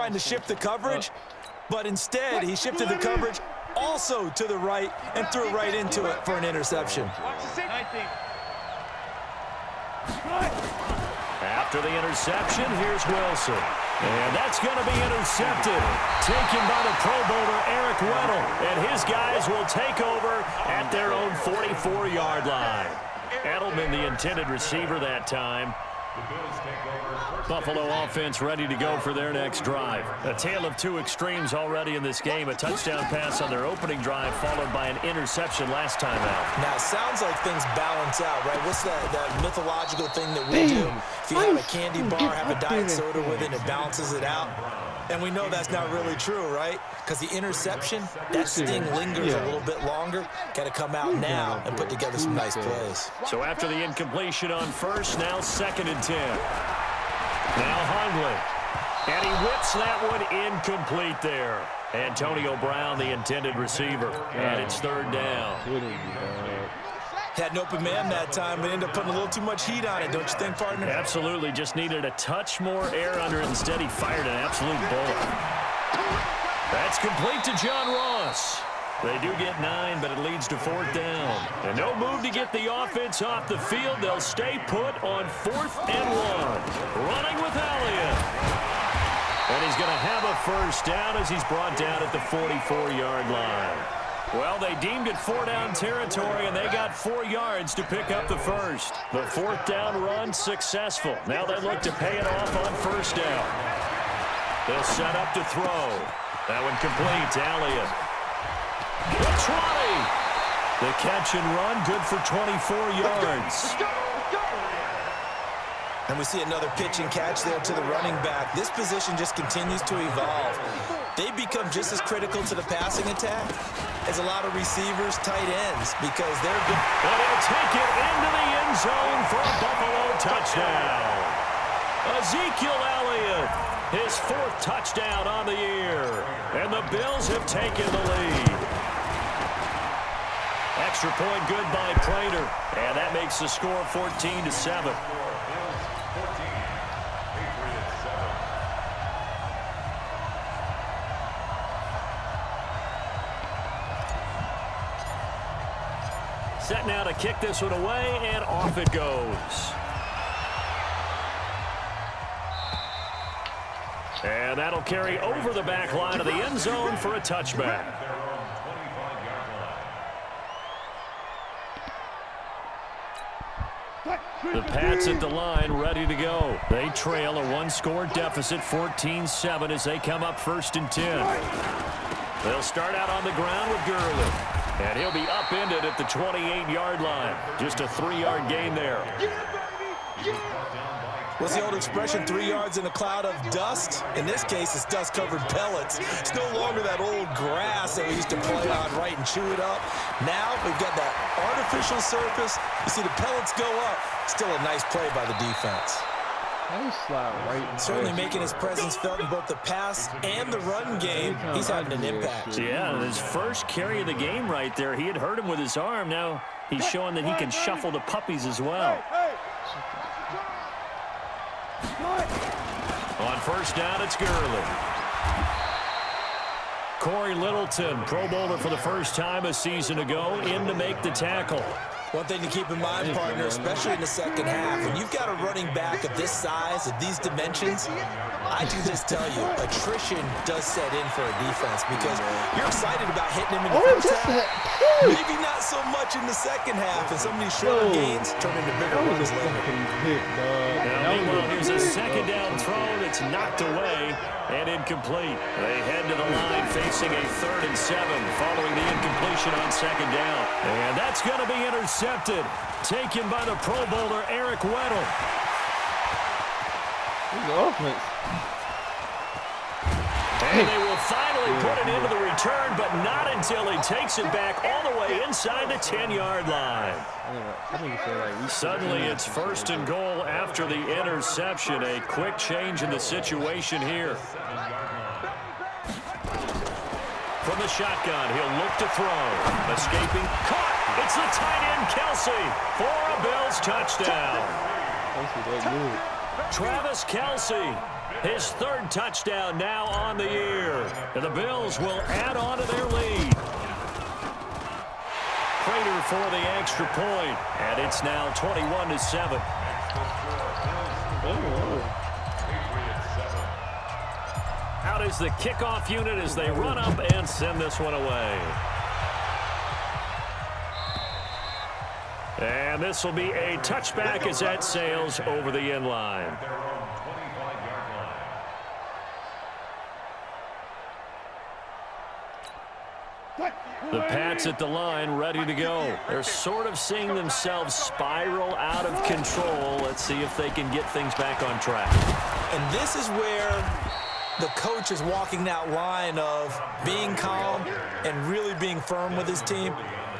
trying to shift the coverage, but instead he shifted the coverage also to the right and threw right into it for an interception. After the interception, here's Wilson. And that's going to be intercepted. Taken by the Pro Bowler, Eric Weddle. And his guys will take over at their own 44-yard line. Edelman, the intended receiver that time. Buffalo offense ready to go for their next drive. A tale of two extremes already in this game. A touchdown pass on their opening drive followed by an interception last time out. Now, it sounds like things balance out, right? What's that mythological thing that we do? If you have a candy bar, have a diet soda with it, it balances it out. And we know that's not really true, right? Because the interception, that sting lingers a little bit longer. Got to come out now and put together some nice plays. So after the incompletion on first, now 2nd and 10. Now Hundley. And he whips that one incomplete there. Antonio Brown, the intended receiver. And it's 3rd down. Had an open man that time, but ended up putting a little too much heat on it, don't you think, partner? Absolutely. Just needed a touch more air under it. Instead, he fired an absolute bullet. That's complete to John Ross. They do get 9, but it leads to 4th down. And no move to get the offense off the field. They'll stay put on 4th and 1. Running with Elliott. And he's going to have a first down as he's brought down at the 44-yard line. Well, they deemed it 4-down territory, and they got 4 yards to pick up the first. The 4th down run successful. Now they look to pay it off on 1st down. They'll set up to throw. That one complete to Elliott. The 20. The catch and run, good for 24 yards. And we see another pitch and catch there to the running back. This position just continues to evolve. They become just as critical to the passing attack as a lot of receivers, tight ends, because they're good. But he'll take it into the end zone for a Buffalo touchdown. Ezekiel Elliott, his 4th touchdown on the year. And the Bills have taken the lead. Extra point good by Prater. And that makes the score 14-7. Set now to kick this one away, and off it goes. And that'll carry over the back line of the end zone for a touchback. The Pats at the line, ready to go. They trail a 1-score deficit, 14-7, as they come up 1st and 10. They'll start out on the ground with Gurley. And he'll be upended at the 28-yard line. Just a 3-yard gain there. What's the old expression, 3 yards in a cloud of dust? In this case, it's dust-covered pellets. It's no longer that old grass that we used to play on, right, and chew it up. Now we've got that artificial surface. You see the pellets go up. Still a nice play by the defense. Certainly making his presence felt in both the pass and the run game. He's having an impact. Yeah, his first carry of the game right there. He had hurt him with his arm. Now he's showing that he can shuffle the puppies as well. On 1st down, it's Gurley. Corey Littleton, Pro Bowler for the first time a season ago, in to make the tackle. One thing to keep in mind, partner, especially in the second half, when you've got a running back of this size, of these dimensions, I can just tell you, attrition does set in for a defense because you're excited about hitting him in the first half. Maybe not so much in the second half, and some of these shorter gains turn into bigger ones later. Meanwhile, here's a 2nd down throw that's knocked away and incomplete. They head to the line facing a 3rd and 7 following the incompletion on 2nd down. And that's going to be intercepted. Taken by the Pro Bowler, Eric Weddle. And they will finally put it into the return, but not until he takes it back all the way inside the 10-yard line. Suddenly it's 1st and goal after the interception. A quick change in the situation here. From the shotgun, he'll look to throw. Escaping, caught. It's the tight end, Kelsey, for a Bills touchdown. Travis Kelsey His third touchdown now on the year. And the Bills will add on to their lead. Prater for the extra point, and it's now 21-7. Out is the kickoff unit as they run up and send this one away. And this will be a touchback as that sails over the end line. The Pats at the line, ready to go. They're sort of seeing themselves spiral out of control. Let's see if they can get things back on track. And this is where the coach is walking that line of being calm and really being firm with his team.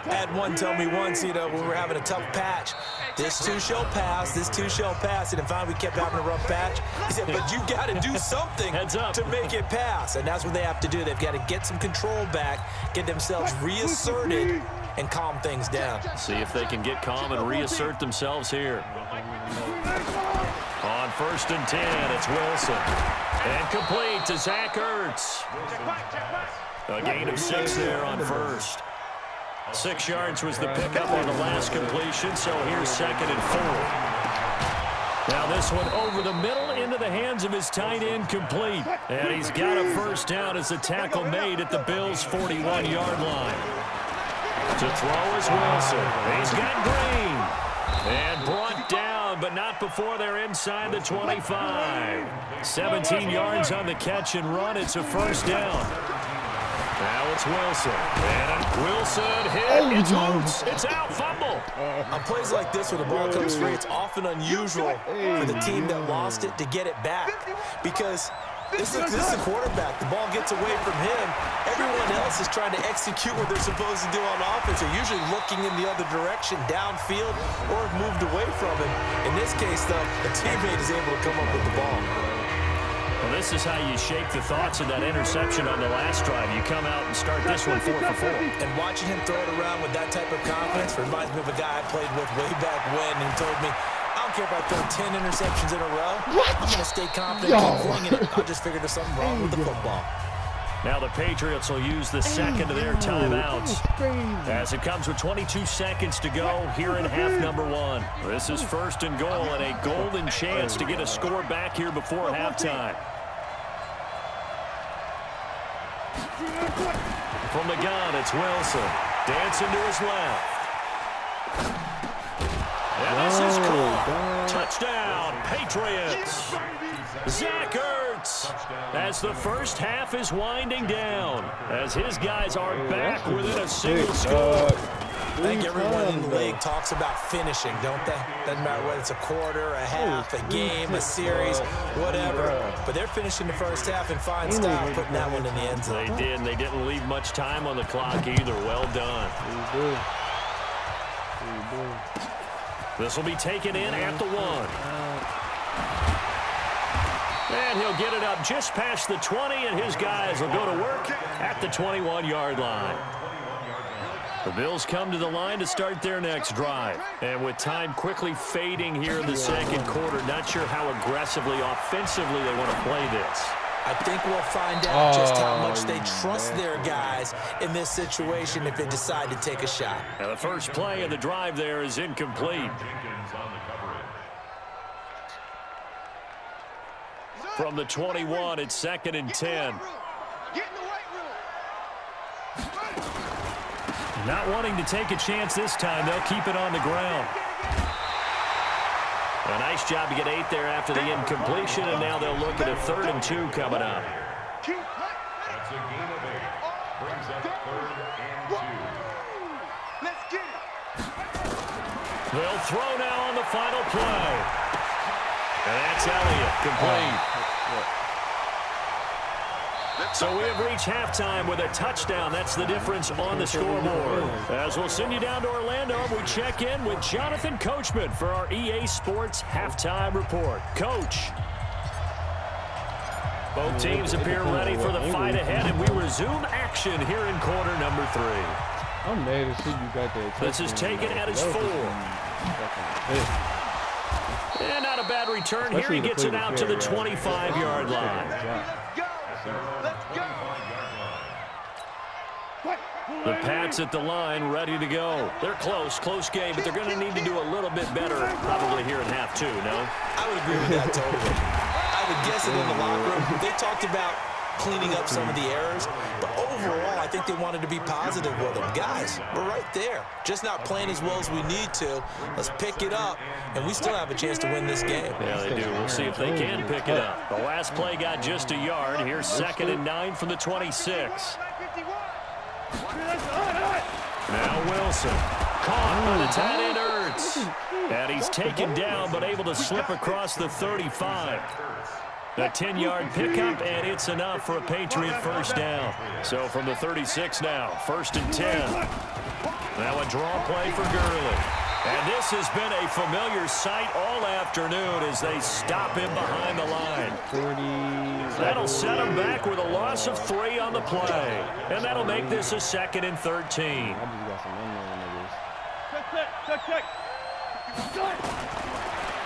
I had one tell me once, when we were having a tough patch, this too shall pass, this too shall pass. And finally we kept having a rough patch. He said, but you got to do something to make it pass. And that's what they have to do. They've got to get some control back, get themselves reasserted, and calm things down. See if they can get calm and reassert themselves here. On 1st and 10, it's Wilson. And complete to Zach Ertz. A gain of 6 there on first. 6 yards was the pickup on the last completion, so here's 2nd and 4. Now this one over the middle into the hands of his tight end, complete. And he's got a first down as the tackle made at the Bills' 41-yard line. To throw is Wilson. He's got Green. And brought down, but not before they're inside the 25. 17 yards on the catch and run. It's a first down. Now it's Wilson. And Wilson hit. It's loose. It's out. Fumble. On plays like this where the ball comes free, it's often unusual for the team that lost it to get it back. Because this is a quarterback. The ball gets away from him. Everyone else is trying to execute what they're supposed to do on offense. They're usually looking in the other direction, downfield, or have moved away from him. In this case, though, the teammate is able to come up with the ball. Well, this is how you shake the thoughts of that interception on the last drive. You come out and start this one 4 for 4. And watching him throw it around with that type of confidence reminds me of a guy I played with way back when, and he told me, I don't care if I throw 10 interceptions in a row. I'm going to stay confident, keep flinging it. I just figured there's something wrong with the football. Now the Patriots will use the second of their timeouts as it comes with 22 seconds to go here in half number 1. This is 1st and goal and a golden chance to get a score back here before halftime. From the gun, it's Wilson. Dancing to his left. And this is caught. Touchdown, Patriots. Zach Ertz, as the first half is winding down, as his guys are back within a single score. I think everyone in the league talks about finishing, don't they? Doesn't matter whether it's a quarter, a half, a game, a series, whatever. But they're finishing the first half in fine style, putting that one in the end zone. They did, and they didn't leave much time on the clock either. Well done. This will be taken in at the 1. And he'll get it up just past the 20, and his guys will go to work at the 21-yard line. The Bills come to the line to start their next drive. And with time quickly fading here in the second quarter, not sure how aggressively, offensively they want to play this. I think we'll find out just how much they trust their guys in this situation if they decide to take a shot. Now the first play of the drive there is incomplete. From the 21, it's 2nd and 10. Not wanting to take a chance this time, they'll keep it on the ground. A nice job to get 8 there after the incompletion, and now they'll look at a 3rd and 2 coming up. That's a gain of 8. Brings up 3rd and 2. Let's get it. They'll throw now on the final play. And that's Elliott, complete. So we have reached halftime with a touchdown. That's the difference on the scoreboard. As we'll send you down to Orlando, we check in with Jonathan Coachman for our EA Sports Halftime Report. Coach. Both teams appear ready for the fight ahead, and we resume action here in quarter number 3. I'm mad as shit you got that. This is taken at his 4. And not a bad return here. He gets it out to the 25-yard line. The Pats at the line, ready to go. They're close game, but they're going to need to do a little bit better probably here in half two, no? I would agree with that totally. I would guess it in the locker room. They talked about cleaning up some of the errors, but overall, I think they wanted to be positive with them. Guys, we're right there. Just not playing as well as we need to. Let's pick it up, and we still have a chance to win this game. Yeah, they do. We'll see if they can pick it up. The last play got just a yard. Here's 2nd and 9 from the 26. Now Wilson, caught by the tight end Ertz. And he's taken down, but able to slip across the 35. A 10-yard pickup, and it's enough for a Patriot first down. So from the 36 now, 1st and 10. Now a draw play for Gurley. And this has been a familiar sight all afternoon as they stop him behind the line. That'll set him back with a loss of 3 on the play. And that'll make this a 2nd and 13.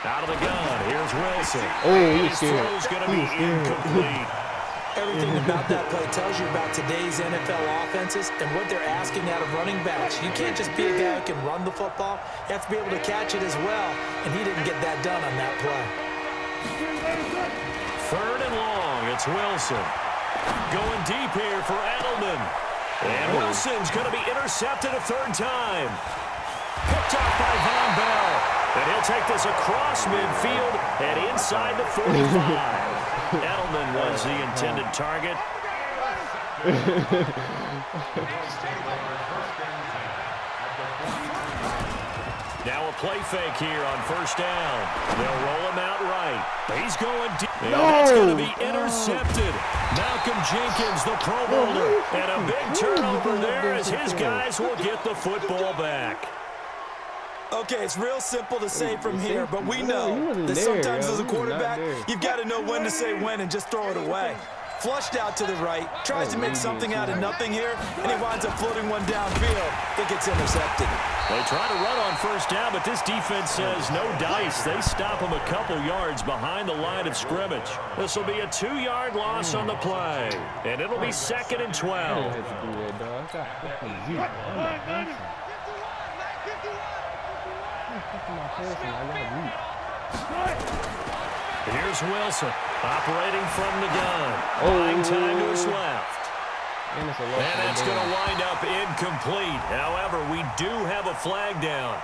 Out of the gun, here's Wilson. His throw's going to be incomplete. Everything about that play tells you about today's NFL offenses and what they're asking out of running backs. You can't just be a guy who can run the football. You have to be able to catch it as well, and he didn't get that done on that play. 3rd and long, it's Wilson. Going deep here for Edelman. And Wilson's going to be intercepted a 3rd time. Picked up by Von Bell. And he'll take this across midfield and inside the 45. Edelman was the intended target. Now a play fake here on 1st down. They'll roll him out right. He's going deep. And that's going to be intercepted. Malcolm Jenkins, the Pro Bowler. And a big turnover there as his guys will get the football back. Okay, it's real simple to say from here, but we know that sometimes as a quarterback, you've got to know when to say when and just throw it away. Flushed out to the right, tries to make something out of nothing here, and he winds up floating one downfield. It gets intercepted. They try to run on 1st down, but this defense says no dice. They stop him a couple yards behind the line of scrimmage. This will be a 2-yard loss on the play, and it'll be 2nd and 12. Here's Wilson, operating from the gun. Buying time to his left. And that's going to wind up incomplete. However, we do have a flag down.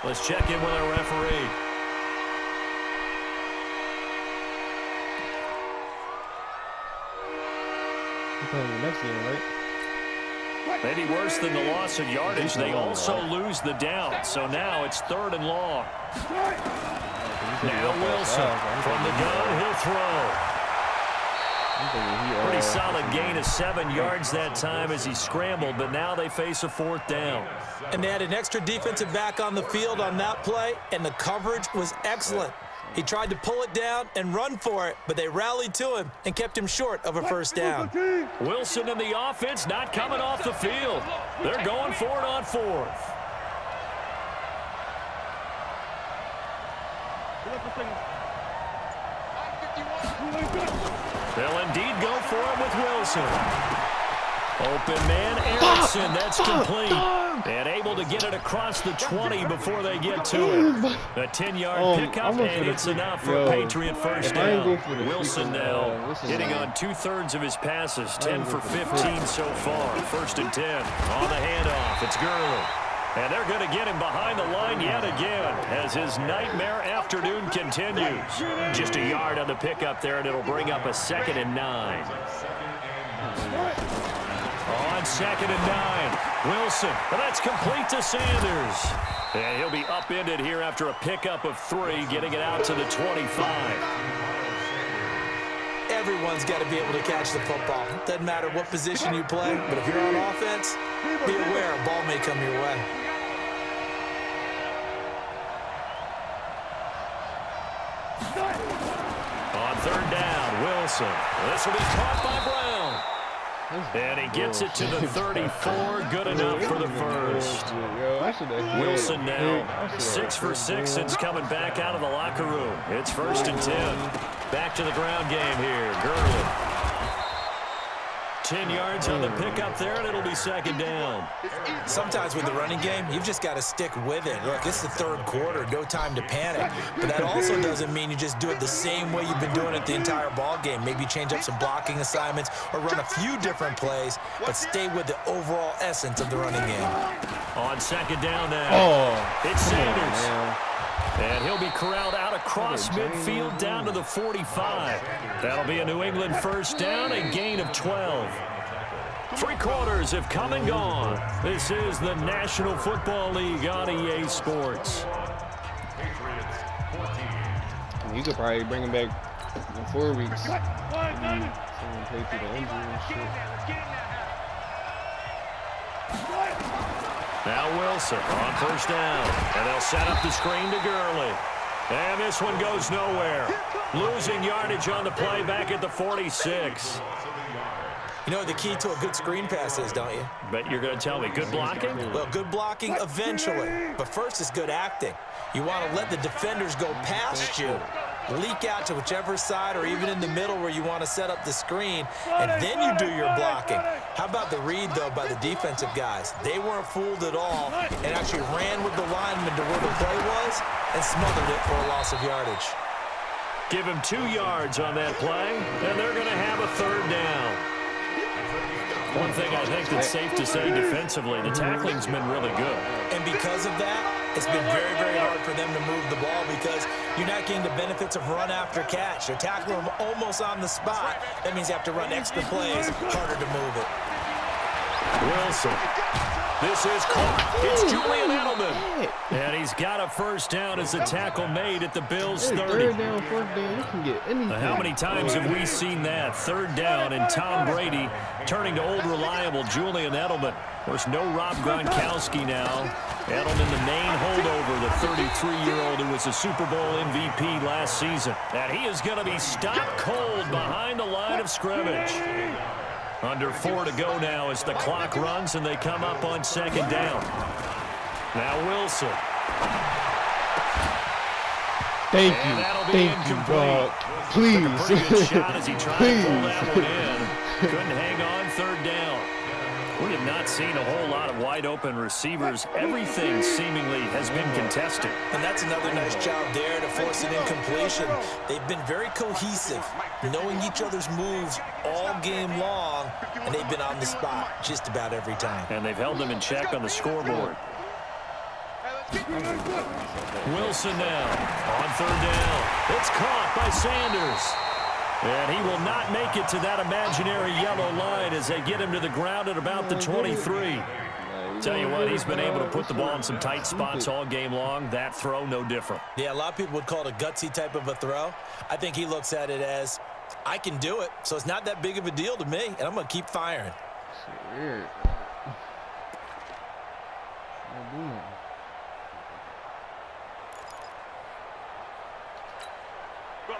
Let's check in with our referee. Maybe worse than the loss of yardage, they also lose the down. So now it's 3rd and long. Now Wilson from the gun, he'll throw. Pretty solid gain of 7 yards that time as he scrambled, but now they face a 4th down. And they had an extra defensive back on the field on that play, and the coverage was excellent. He tried to pull it down and run for it, but they rallied to him and kept him short of a 1st down. Wilson and the offense not coming off the field. They're going for it on 4th. They'll indeed go for it with Wilson. Open man, Erickson, that's complete. And able to get it across the 20 before they get to it. A 10-yard pickup, and it's enough for a Patriot first down. Wilson now hitting on 2/3 of his passes, 10 for 15 so far. 1st and 10 on the handoff. It's Gurley. And they're going to get him behind the line yet again as his nightmare afternoon continues. Just a yard on the pickup there, and it'll bring up a 2nd and 9. On 2nd and 9, Wilson. And that's complete to Sanders. And he'll be upended here after a pickup of 3, getting it out to the 25. Everyone's got to be able to catch the football. Doesn't matter what position you play, but if you're on offense, be aware a ball may come your way. On 3rd down, Wilson. This will be caught by Brown. And he gets it to the 34. Good enough for the first. Wilson now 6 for 6 since coming back out of the locker room. It's 1st and 10. Back to the ground game here. Gurley. 10 yards on the pickup there, and it'll be 2nd down. Sometimes with the running game, you've just got to stick with it. Look, it's the 3rd quarter, no time to panic. But that also doesn't mean you just do it the same way you've been doing it the entire ball game. Maybe change up some blocking assignments or run a few different plays, but stay with the overall essence of the running game. On 2nd down now, it's Sanders. And he'll be corralled out across midfield down to the 45. That'll be a New England 1st down, a gain of 12. 3 quarters have come and gone. This is the National Football League on EA Sports. You could probably bring him back in 4 weeks. Someone play through the injury and shit. Now Wilson on 1st down, and they'll set up the screen to Gurley. And this one goes nowhere. Losing yardage on the play back at the 46. You know what the key to a good screen pass is, don't you? Bet you're going to tell me good blocking? Well, good blocking eventually, but first is good acting. You want to let the defenders go past you, leak out to whichever side or even in the middle where you want to set up the screen, and then you do your blocking. How about the read, though, by the defensive guys? They weren't fooled at all and actually ran with the lineman to where the play was and smothered it for a loss of yardage. Give him 2 yards on that play, and they're going to have a 3rd down. One thing I think that's safe to say defensively, the tackling's been really good. And because of that, it's been very, very hard for them to move the ball because you're not getting the benefits of run after catch. They're tackling them almost on the spot. That means you have to run extra plays, harder to move it. Wilson. This is caught. It's Julian Edelman. And he's got a 1st down as the tackle made at the Bills' 30. 3rd down, 4th down, you can get anything. How many times have we seen that? 3rd down and Tom Brady turning to old reliable Julian Edelman. Of course, no Rob Gronkowski now. Edelman, the main holdover, the 33-year-old who was a Super Bowl MVP last season. And he is going to be stopped cold behind the line of scrimmage. Under 4 to go now as the clock runs and they come up on 2nd down. Now Wilson. Thank you, dog. Please. Took a pretty good shot as he tried to pull that one in. Couldn't hang on 3rd down. We have not seen a whole lot of wide-open receivers. Everything seemingly has been contested. And that's another nice job there to force an incompletion. They've been very cohesive, knowing each other's moves all game long, and they've been on the spot just about every time. And they've held them in check on the scoreboard. Wilson now on 3rd down. It's caught by Sanders. And he will not make it to that imaginary yellow line as they get him to the ground at about the 23. Tell you what, he's been able to put the ball in some tight spots all game long. That throw, no different. Yeah, a lot of people would call it a gutsy type of a throw. I think he looks at it as, I can do it, so it's not that big of a deal to me, and I'm going to keep firing. Weird.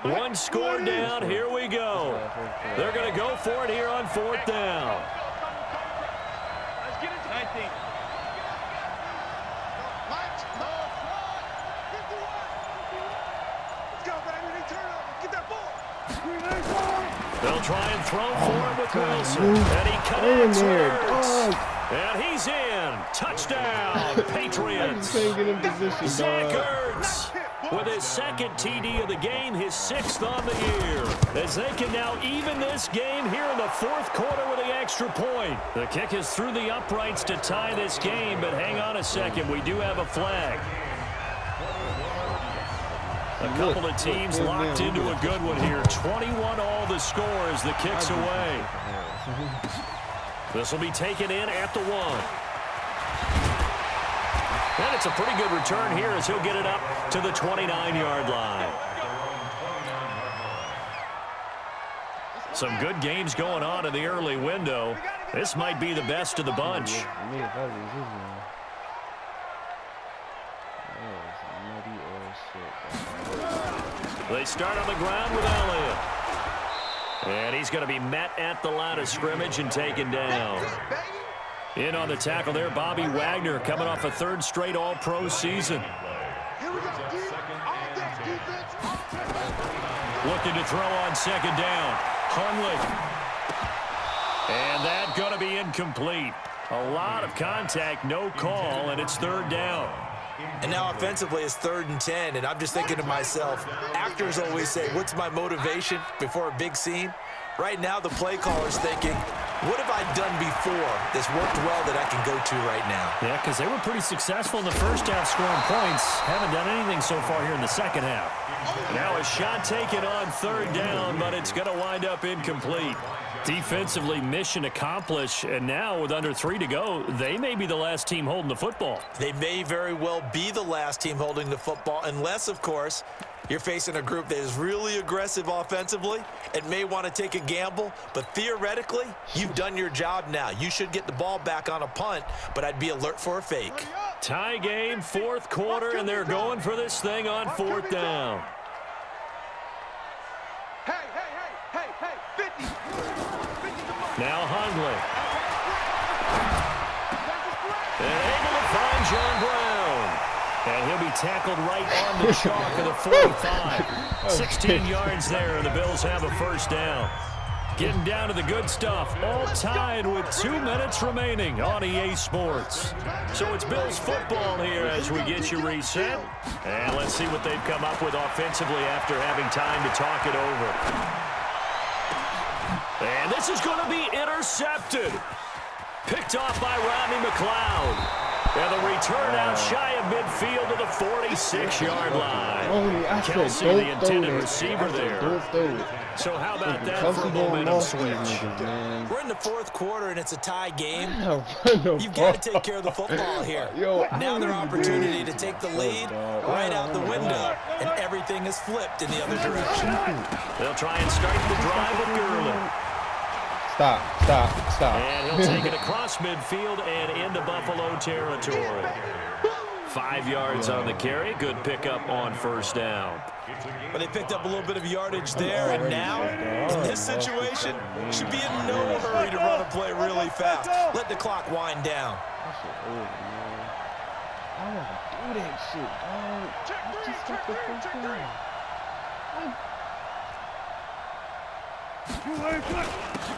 One score down. Here we go. They're going to go for it here on 4th down. Let's get it. 19. Let's go, baby. Turn up. Get that ball. They'll try and throw for it with Wilson. And he connects. And he's in. Touchdown, Patriots. Zach Ertz with his 2nd TD of the game, his 6th on the year. As they can now even this game here in the 4th quarter with the extra point. The kick is through the uprights to tie this game, but hang on a second. We do have a flag. A couple of teams locked into a good one here. 21 all the score as the kick's away. This will be taken in at the 1. And it's a pretty good return here as he'll get it up to the 29-yard line. Some good games going on in the early window. This might be the best of the bunch. They start on the ground with Elliott. And he's going to be met at the line of scrimmage and taken down. In on the tackle there, Bobby Wagner, coming off a third straight All-Pro season. Looking to throw on second down. Hundley. And that's going to be incomplete. A lot of contact, no call, and it's third down. And now offensively it's 3rd and 10, and I'm just thinking to myself, actors always say, what's my motivation before a big scene? Right now the play caller's thinking, what have I done before that's worked well that I can go to right now? Yeah, because they were pretty successful in the first half scoring points. Haven't done anything so far here in the second half. Now a shot taken on third down, but it's going to wind up incomplete. Defensively, mission accomplished, and now with under 3 to go, they may be the last team holding the football. They may very well be the last team holding the football, unless, of course, you're facing a group that is really aggressive offensively and may want to take a gamble, but theoretically, you've done your job now. You should get the ball back on a punt, but I'd be alert for a fake. Tie game, fourth quarter, and they're going for this thing on 4th down. Now Hundley. And able to find John Brown. And he'll be tackled right on the chalk of the 45. 16 yards there, and the Bills have a first down. Getting down to the good stuff, all tied with 2 minutes remaining on EA Sports. So it's Bills football here as we get you reset. And let's see what they've come up with offensively after having time to talk it over. And this is going to be intercepted. Picked off by Rodney McLeod. And the return out shy of midfield to the 46-yard line. Kelsey, the intended receiver there. So how about that for a momentum switch? We're in the 4th quarter, and it's a tie game. You've got to take care of the football here. Now their opportunity to take the lead right out the window, and everything is flipped in the other direction. They'll try and start the drive with Gurley. Stop. And he'll take it across midfield and into Buffalo territory. 5 yards on the carry. Good pickup on first down. But they picked up a little bit of yardage there, and now, in this situation, should be in no hurry to run a play really fast. Let the clock wind down. I want to do that shit, dog. Just got the first down.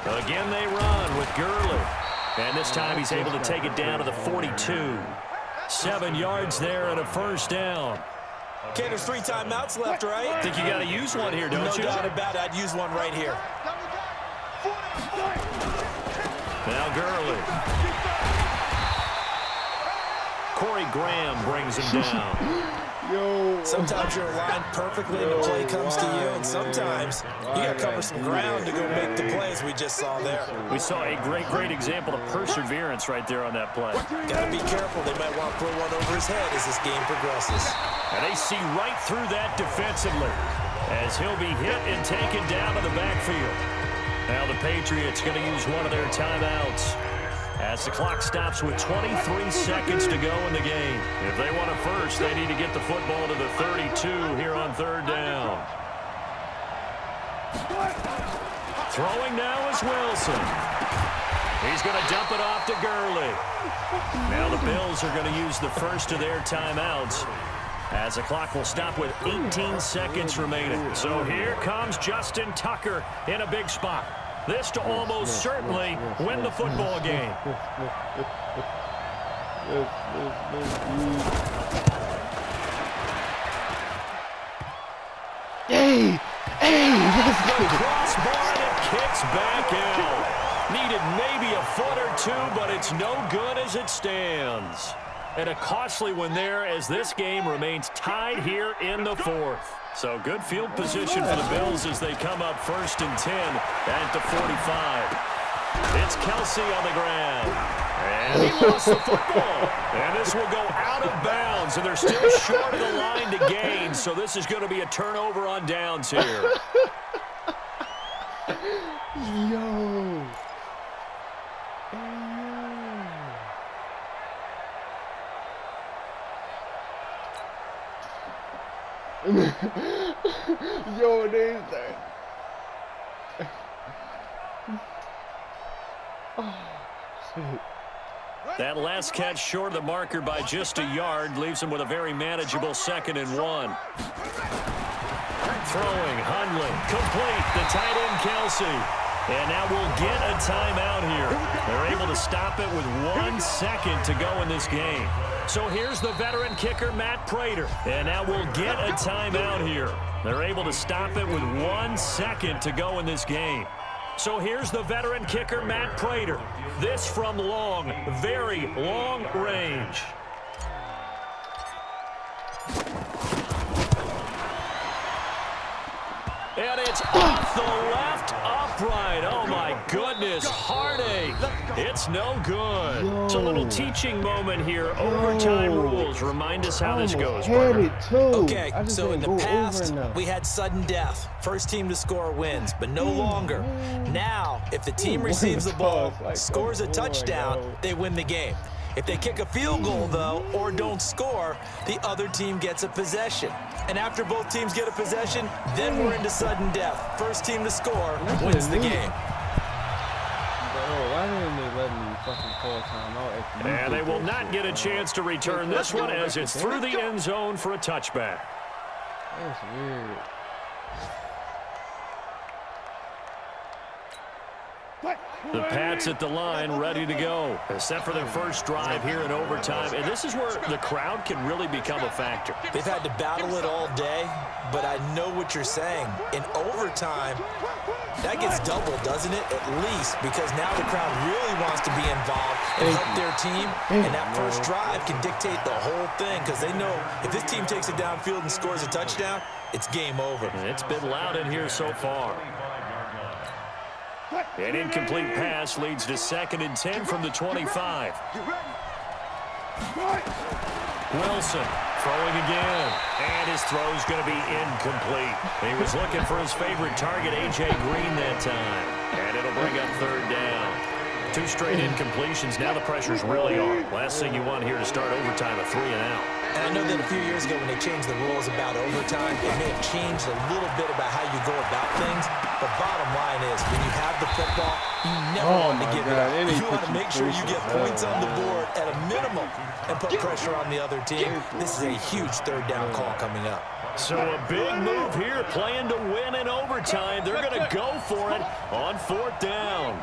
Again, they run with Gurley. And this time he's able to take it down to the 42. 7 yards there and a first down. Okay, there's 3 timeouts left, right? Think you got to use one here, don't you? No doubt about it. I'd use one right here. Now Gurley. Corey Graham brings him down. Sometimes you're aligned perfectly and the play comes to you, and sometimes you got to cover some ground to go make the plays we just saw there. We saw a great example of perseverance right there on that play. Got to be careful. They might want to throw one over his head as this game progresses. And they see right through that defensively as he'll be hit and taken down to the backfield. Now the Patriots going to use one of their timeouts as the clock stops with 23 seconds to go in the game. If they want a first, they need to get the football to the 32 here on third down. Throwing now is Wilson. He's going to dump it off to Gurley. Now the Bills are going to use the first of their timeouts as the clock will stop with 18 seconds remaining. So here comes Justin Tucker in a big spot. This to almost certainly win the football game. Hey! The crossbar and it kicks back out. Needed maybe a foot or two, but it's no good as it stands. And a costly one there as this game remains tied here in the 4th. So good field position for the Bills as they come up 1st and 10 at the 45. It's Kelsey on the ground. And he lost the football. And this will go out of bounds, and they're still short of the line to gain. So this is going to be a turnover on downs here. Yo. Yo, there's that. That last catch short of the marker by just a yard leaves him with a very manageable 2nd and 1. Throwing, Hundley, complete, the tight end Kelsey. And now we'll get a timeout here. They're able to stop it with 1 second to go in this game. So here's the veteran kicker, Matt Prater. And now we'll get a timeout here. They're able to stop it with 1 second to go in this game. So here's the veteran kicker, Matt Prater. This from long, very long range. And it's off the left upright. Oh, my goodness. Heartache. It's no good. It's a little teaching moment here. Overtime rules. Remind us how this goes, partner. Okay, so in the past, we had sudden death. First team to score wins, but no longer. Now, if the team receives the ball, scores a touchdown, they win the game. If they kick a field goal, though, or don't score, the other team gets a possession. And after both teams get a possession, then we're into sudden death. First team to score wins the game. Bro, why didn't they let me fucking call timeout? And they will not get a chance to return this one as it's through the end zone for a touchback. That's weird. The Pats at the line, ready to go. Set for their first drive here in overtime. And this is where the crowd can really become a factor. They've had to battle it all day, but I know what you're saying. In overtime, that gets doubled, doesn't it? At least, because now the crowd really wants to be involved and help their team. And that first drive can dictate the whole thing because they know if this team takes it downfield and scores a touchdown, it's game over. And it's been loud in here so far. An incomplete pass leads to 2nd and 10 from the 25. Wilson throwing again, and his throw's going to be incomplete. He was looking for his favorite target, A.J. Green, that time. And it'll bring up 3rd down. 2 straight incompletions. Now the pressure's really on. Last thing you want here to start overtime, a 3 and out. And I know that a few years ago when they changed the rules about overtime, it may have changed a little bit about how you go about things. But bottom line is, when you have the football, you never want to give it up. You want to make sure you get points on the board at a minimum and put pressure on the other team. This is a huge 3rd down call coming up. So a big move here, playing to win in overtime. They're going to go for it on 4th down.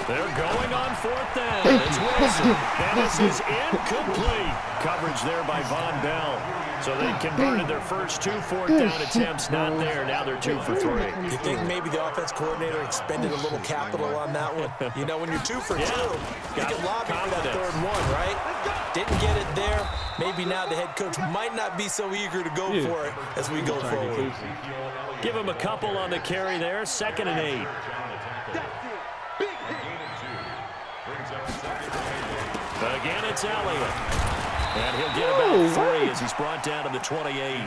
They're going on 4th down. It's Wilson. And this is incomplete. Coverage there by Von Bell. So they converted their first 2 4th down attempts. Not there. Now they're 2 for 3. You think maybe the offense coordinator expended a little capital on that one? You know, when you're 2 for 2, you can lobby for that 3rd one, right? Didn't get it there. Maybe now the head coach might not be so eager to go for it as we go forward. Give him a couple on the carry there. 2nd and 8. Again, it's Elliott. And he'll get about 3 as he's brought down to the 28.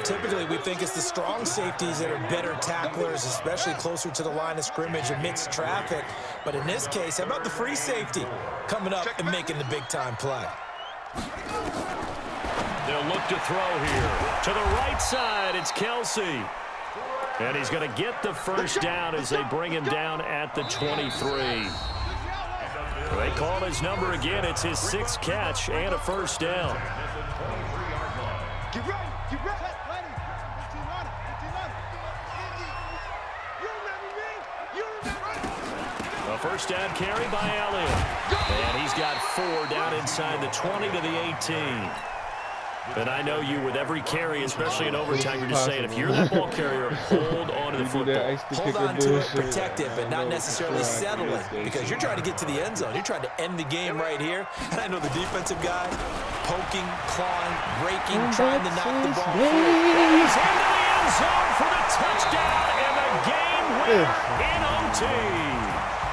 Typically, we think it's the strong safeties that are better tacklers, especially closer to the line of scrimmage amidst traffic. But in this case, how about the free safety coming up and making the big-time play? They'll look to throw here. To the right side, it's Kelsey. And he's going to get the first down as they bring him down at the 23. They call his number again. It's his 6th catch and a first down. Get ready. Get ready. A first down carry by Elliott. And he's got 4 down inside the 20 to the 18. And I know you, with every carry, especially in overtime, you're just saying, if you're that ball carrier, hold on to the football. Hold on to it, protect it, but not necessarily settle it, because you're trying to get to the end zone. You're trying to end the game right here. And I know the defensive guys poking, clawing, raking, trying to knock the ball free.